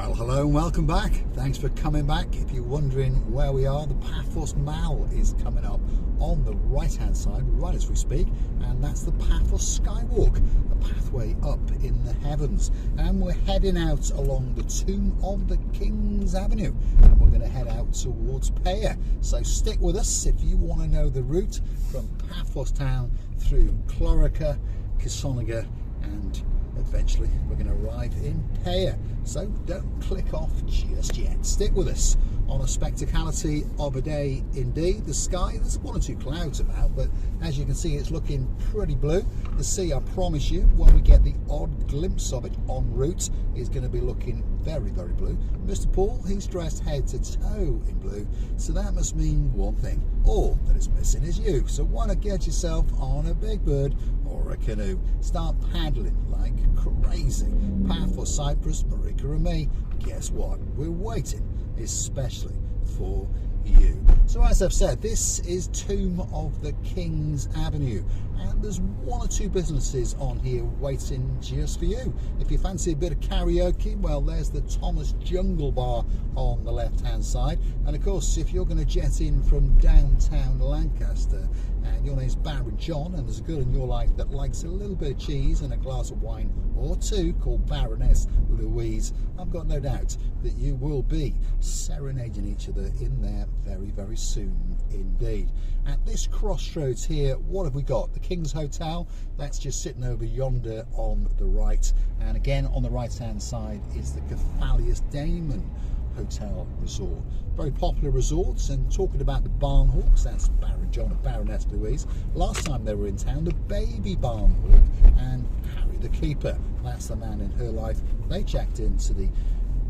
Well, hello and welcome back. Thanks for coming back. If you're wondering where we are, the Paphos Mall is coming up on the right hand side, right as we speak, and that's the Paphos Skywalk, a pathway up in the heavens. And we're heading out along the Tomb of the Kings Avenue, and we're going to head out towards Peyia. So stick with us if you want to know the route from Paphos town through Clorica, Kisoniga, and eventually we're going to arrive in Peyia. So don't click off just yet. Stick with us on a spectacality of a day indeed. The sky, there's one or two clouds about, but as you can see, it's looking pretty blue. The sea, I promise you, when we get the odd glimpse of it en route, is going to be looking very, very blue. Mr. Paul, he's dressed head to toe in blue, so that must mean one thing. All that is missing is you. So why not get yourself on a big bird or a canoe? Start paddling like crazy. Paphos, Cyprus, Marika and me, guess what? We're waiting, especially for you. So as I've said, this is Tomb of the Kings Avenue, and there's one or two businesses on here waiting just for you. If you fancy a bit of karaoke, well, there's the Thomas Jungle Bar on the left hand side. And of course, if you're going to jet in from downtown Lancaster and your name's Baron John and there's a girl in your life that likes a little bit of cheese and a glass of wine or two called Baroness Louise, I've got no doubt that you will be serenading each other in there very, very soon indeed. At this crossroads here, what have we got? The King's Hotel, that's just sitting over yonder on the right, and again on the right hand side is the Cephalius Damon Hotel Resort. Very popular resorts. And talking about the Barnhawks, that's Baron John and Baroness Louise. Last time they were in town, the baby Barnhawk and Harry the Keeper, that's the man in her life. They checked into the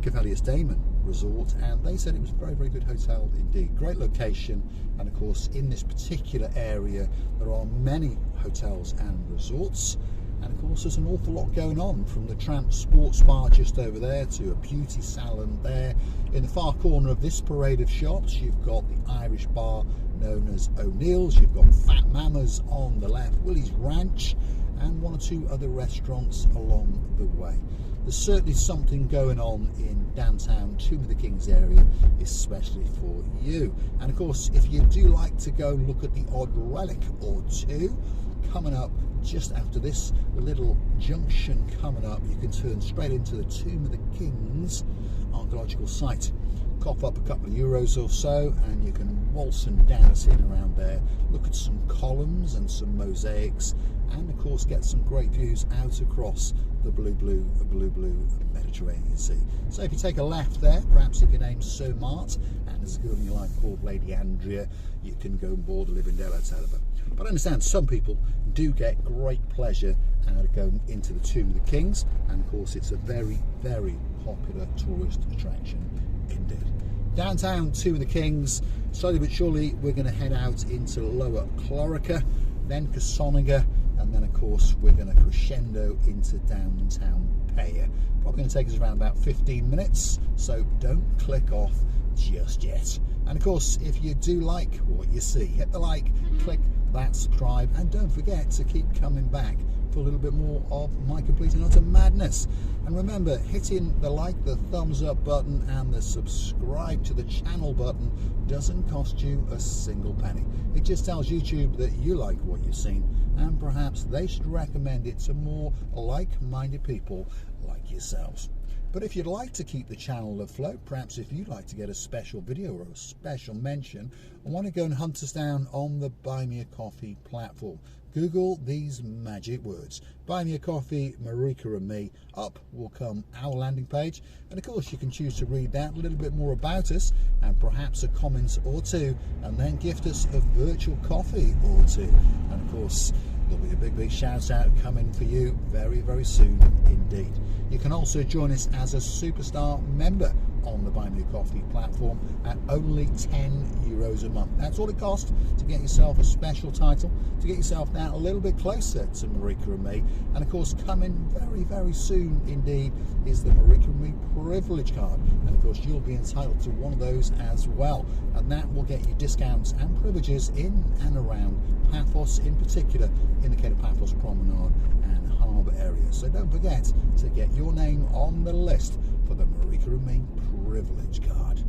Cephalius Damon Resort and they said it was a very, very good hotel indeed. Great location, and of course in this particular area there are many hotels and resorts. And of course there's an awful lot going on, from the Tramp Sports Bar just over there to a beauty salon there. In the far corner of this parade of shops you've got the Irish bar known as O'Neill's, you've got Fat Mama's on the left, Willie's Ranch, and one or two other restaurants along the way. There's certainly something going on in downtown Tomb of the Kings area, especially for you. And of course, if you do like to go look at the odd relic or two, coming up just after this little junction coming up, you can turn straight into the Tomb of the Kings archaeological site. Cough up a couple of euros or so and you can waltz and dance in around there, look at some columns and some mosaics, and of course get some great views out across the blue Mediterranean Sea. So if you take a left there, perhaps if your name's Sir Mart and there's a girl in your life called Lady Andrea, you can go and board the Living Dell Hotel. But I understand some people do get great pleasure out of going into the Tomb of the Kings, and of course it's a very, very popular tourist attraction indeed. Downtown Tomb of the Kings, slowly but surely we're going to head out into Lower Clorica, then Kisoniga, and then of course we're going to crescendo into downtown Peyia. Probably going to take us around about 15 minutes, so don't click off just yet. And of course, if you do like what you see, hit the like, click that subscribe, and don't forget to keep coming back for a little bit more of my complete and utter madness. And remember, hitting the like, the thumbs up button and the subscribe to the channel button doesn't cost you a single penny. It just tells YouTube that you like what you've seen, and perhaps they should recommend it to more like-minded people like yourselves. But if you'd like to keep the channel afloat, perhaps if you'd like to get a special video or a special mention, I want to go and hunt us down on the Buy Me a Coffee platform. Google these magic words: Buy Me a Coffee, Marika and me. Up will come our landing page, and of course you can choose to read that, a little bit more about us, and perhaps a comment or two, and then gift us a virtual coffee or two. And of course there'll be a big shout out coming for you very, very soon indeed. You can also join us as a superstar member on the Buy Me a Coffee platform at only €10 a month. That's all it costs to get yourself a special title, to get yourself down a little bit closer to Marika and me. And of course, coming very, very soon indeed is the Marika and me privilege card. And of course, you'll be entitled to one of those as well. And that will get you discounts and privileges in and around Paphos, in particular in the Cape of Paphos Promenade and Harbour area. So don't forget to get your name on the list for the Marika and Me privilege card.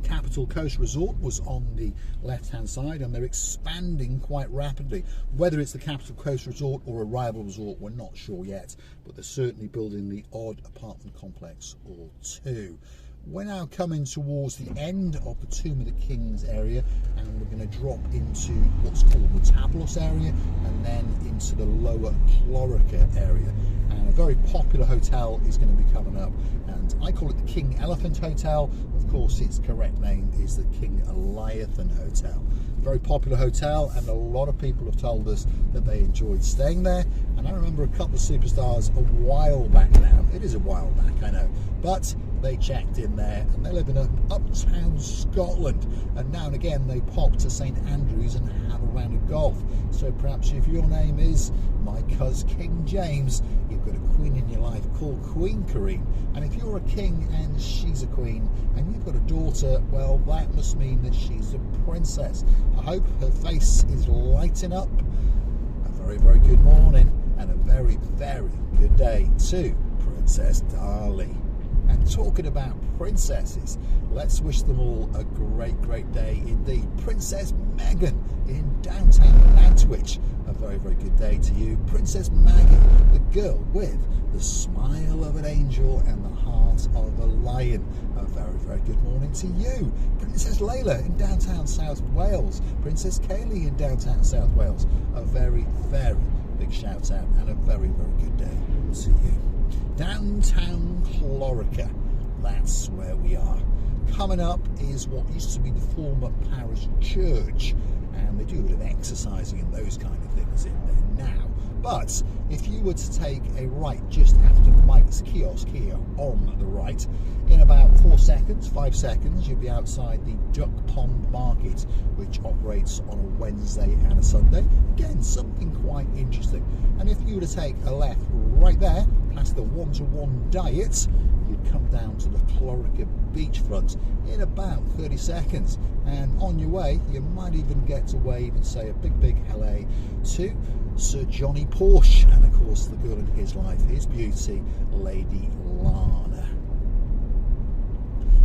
Capital Coast Resort was on the left-hand side, and they're expanding quite rapidly. Whether it's the Capital Coast Resort or a rival resort, we're not sure yet, but they're certainly building the odd apartment complex or two. We're now coming towards the end of the Tomb of the Kings area, and we're going to drop into what's called the Tablos area, and then into the lower Clorica area. And a very popular hotel is going to be coming up, and I call it the King Elephant Hotel. Of course, its correct name is the King Leviathan Hotel. Very popular hotel, and a lot of people have told us that they enjoyed staying there. And I remember a couple of superstars a while back now. It is a while back, I know, but they checked in there, and they live in uptown Scotland, and now and again they pop to St Andrews and have a round of golf. So perhaps if your name is my cuz King James, you've got a queen in your life called Queen Corrine, and if you're a king and she's a queen and you've got a daughter, well, that must mean that she's a princess. I hope her face is lighting up. A very, very good morning and a very, very good day to Princess Darlie. And talking about princesses, let's wish them all a great, great day indeed. Princess Meghan in downtown Nantwich, a very, very good day to you. Princess Maggie, the girl with the smile of an angel and the heart of a lion, a very, very good morning to you. Princess Layla in downtown South Wales, Princess Kaylee in downtown South Wales, a very, very big shout out and a very, very good day to you. Downtown Clorica, that's where we are. Coming up is what used to be the former parish church, and they do a bit of exercising and those kind of things in there now. But if you were to take a right just after Mike's kiosk here on the right, in about 5 seconds, you'll be outside the Duck Pond Market, which operates on a Wednesday and a Sunday. Again, something quite interesting. And if you were to take a left right there, past the one-to-one diet, you'd come down to the Clorica beachfront in about 30 seconds. And on your way, you might even get to wave and say a big, big hello to Sir Johnny Porsche, and of course the girl in his life, his beauty, Lady Lana.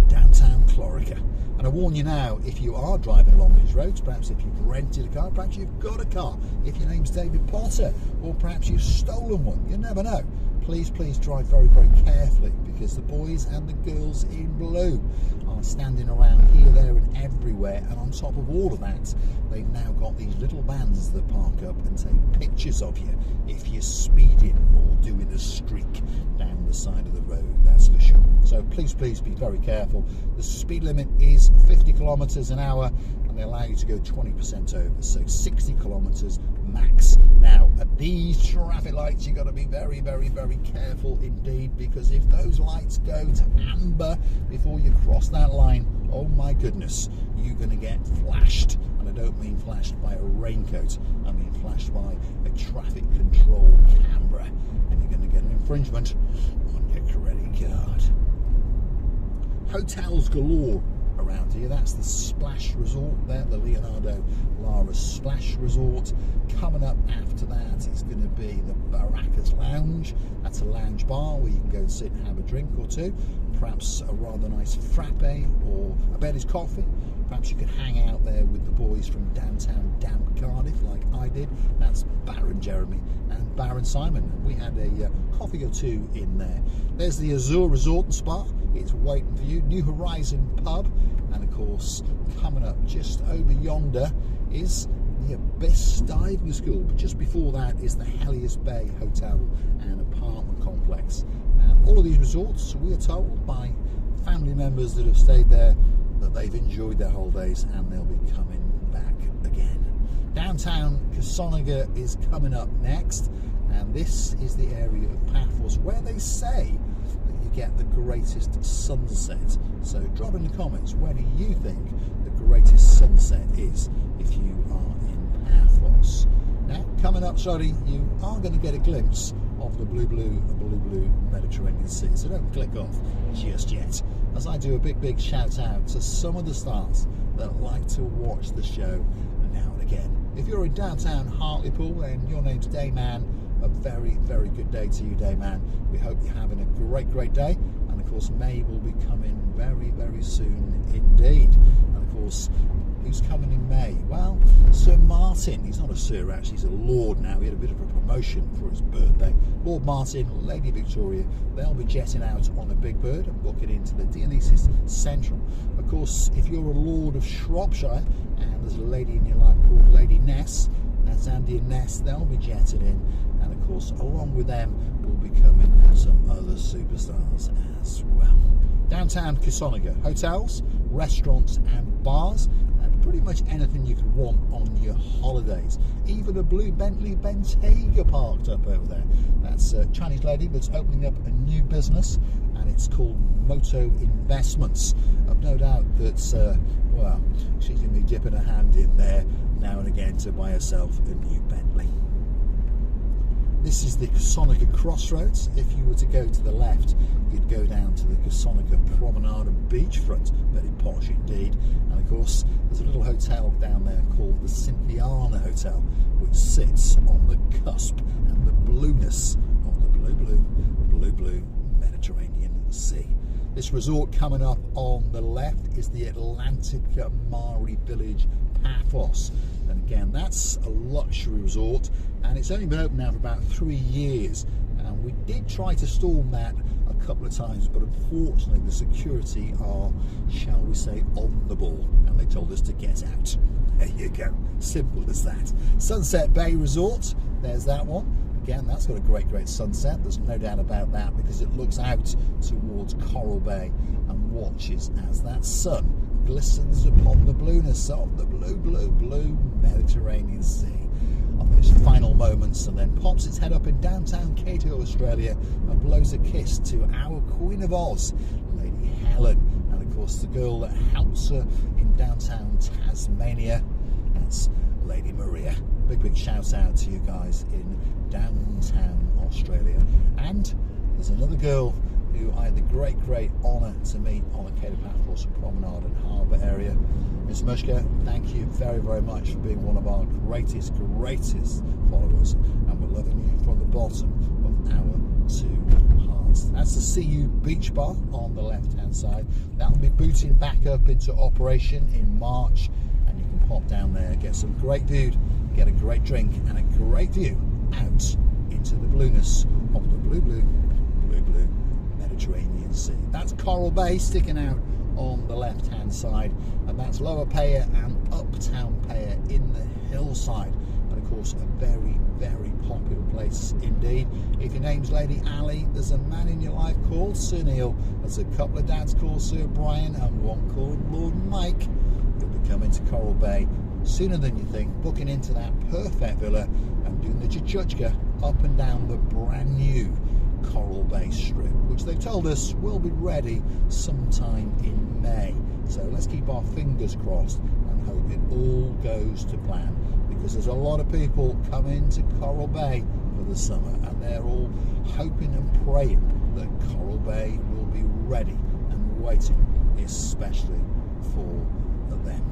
Downtown Clorica. And I warn you now, if you are driving along these roads, perhaps if you've rented a car, perhaps you've got a car, if your name's David Potter, or perhaps you've stolen one, you never know. Please, please drive very, very carefully, because the boys and the girls in blue are standing around here, there and everywhere, and on top of all of that, they've now got these little vans that park up and take pictures of you if you're speeding or doing a streak down the side of the road, that's for sure. So please, please be very careful. The speed limit is 50 kilometres an hour, and they allow you to go 20% over, so 60 kilometres max. Now, at these traffic lights, you've got to be very, very, very careful indeed, because if those lights go to amber before you cross that line, oh my goodness, you're going to get flashed. And I don't mean flashed by a raincoat, I mean flashed by a traffic control camera, and you're going to get an infringement on your credit card. Hotels galore around here. That's the Splash Resort there, the Leonardo Lara Splash Resort. Coming up after that is going to be the Baracus Lounge. That's a lounge bar where you can go and sit and have a drink or two, perhaps a rather nice frappe or a Betty's coffee. Perhaps you could hang out there with the boys from downtown damp Cardiff like I did. That's Baron Jeremy and Baron Simon. We had a coffee or two in there. There's the Azure Resort and Spa. It's waiting for you. New Horizon Pub. And of course, coming up just over yonder is the Abyss Diving School. But just before that is the Helios Bay Hotel and Apartment Complex. And all of these resorts, we are told by family members that have stayed there, that they've enjoyed their holidays and they'll be coming back again. Downtown Kasoniga is coming up next, and this is the area of Paphos where they say that you get the greatest sunset. So drop in the comments, where do you think the greatest sunset is if you are in Paphos? Now, coming up shortly, you are going to get a glimpse of the blue Mediterranean Sea, so don't click off just yet, as I do a big shout out to some of the stars that like to watch the show now and again. If you're in downtown Hartlepool and your name's Dayman, a very, very good day to you, Dayman. We hope you're having a great, great day. And of course, May will be coming very, very soon indeed. And of course, who's coming in May? Well, Sir Martin. He's not a Sir, actually, he's a Lord now. He had a bit of a promotion for his birthday. Lord Martin, Lady Victoria, they'll be jetting out on a big bird and booking into the Dionysus Central. Of course, if you're a Lord of Shropshire and there's a lady in your life called Lady Ness, that's Andy and Ness, they'll be jetting in. And of course, along with them will be coming some other superstars as well. Downtown Kisonaga, hotels, restaurants and bars, and pretty much anything you could want on your holidays. Even a blue Bentley Bentayga parked up over there. That's a Chinese lady that's opening up a new business, and it's called Moto Investments. I've no doubt that, well, she's going to be dipping her hand in there now and again to buy herself a new Bentley. This is the Kisonaga Crossroads. If you were to go to the left, you'd go down to the Kisonaga Promenade and beachfront. Very posh indeed. And of course, there's a little hotel down there called the Cynthiana Hotel, which sits on the cusp and the blueness of the blue Mediterranean Sea. This resort coming up on the left is the Atlantica Mare Village, Paphos. And again, that's a luxury resort, and it's only been open now for about 3 years. And we did try to storm that a couple of times, but unfortunately the security are, shall we say, on the ball, and they told us to get out. There you go, simple as that. Sunset Bay Resort, there's that one. Again, that's got a great, great sunset. There's no doubt about that, because it looks out towards Coral Bay and watches as that sun glistens upon the blueness of the blue Mediterranean Sea on those final moments, and then pops its head up in downtown Cato, Australia, and blows a kiss to our Queen of Oz, Lady Helen, and of course the girl that helps her in downtown Tasmania, that's Lady Maria. Big shout out to you guys in downtown Australia. And there's another girl who I had the great honour to meet on the Cato Paphos Promenade and Harbour area. Miss Mushka, thank you very, very much for being one of our greatest followers, and we're loving you from the bottom of our two hearts. That's the CU Beach Bar on the left hand side. That will be booting back up into operation in March, and you can pop down there, get some great food, get a great drink and a great view out into the blueness of the blue Mediterranean Sea. That's Coral Bay sticking out on the left hand side, and that's Lower Peyia and Uptown Peyia in the hillside, and of course a very, very popular place indeed. If your name's Lady Ali, there's a man in your life called Sir Neil, there's a couple of dads called Sir Brian and one called Lord Mike. You'll be coming to Coral Bay sooner than you think, booking into that perfect villa and doing the chuchka up and down the brand new Coral Bay Strip, which they've told us will be ready sometime in May. So let's keep our fingers crossed and hope it all goes to plan, because there's a lot of people coming to Coral Bay for the summer, and they're all hoping and praying that Coral Bay will be ready and waiting, especially for them.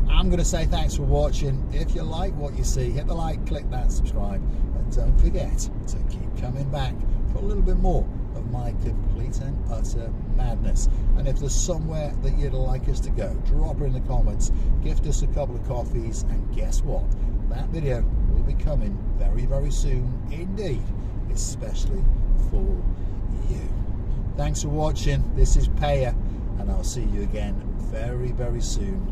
I'm going to say thanks for watching. If you like what you see, hit the like, click that subscribe, and don't forget to keep coming back for a little bit more of my complete and utter madness. And if there's somewhere that you'd like us to go, drop it in the comments, gift us a couple of coffees, and guess what? That video will be coming very, very soon indeed, especially for you. Thanks for watching. This is Peyia, and I'll see you again very, very soon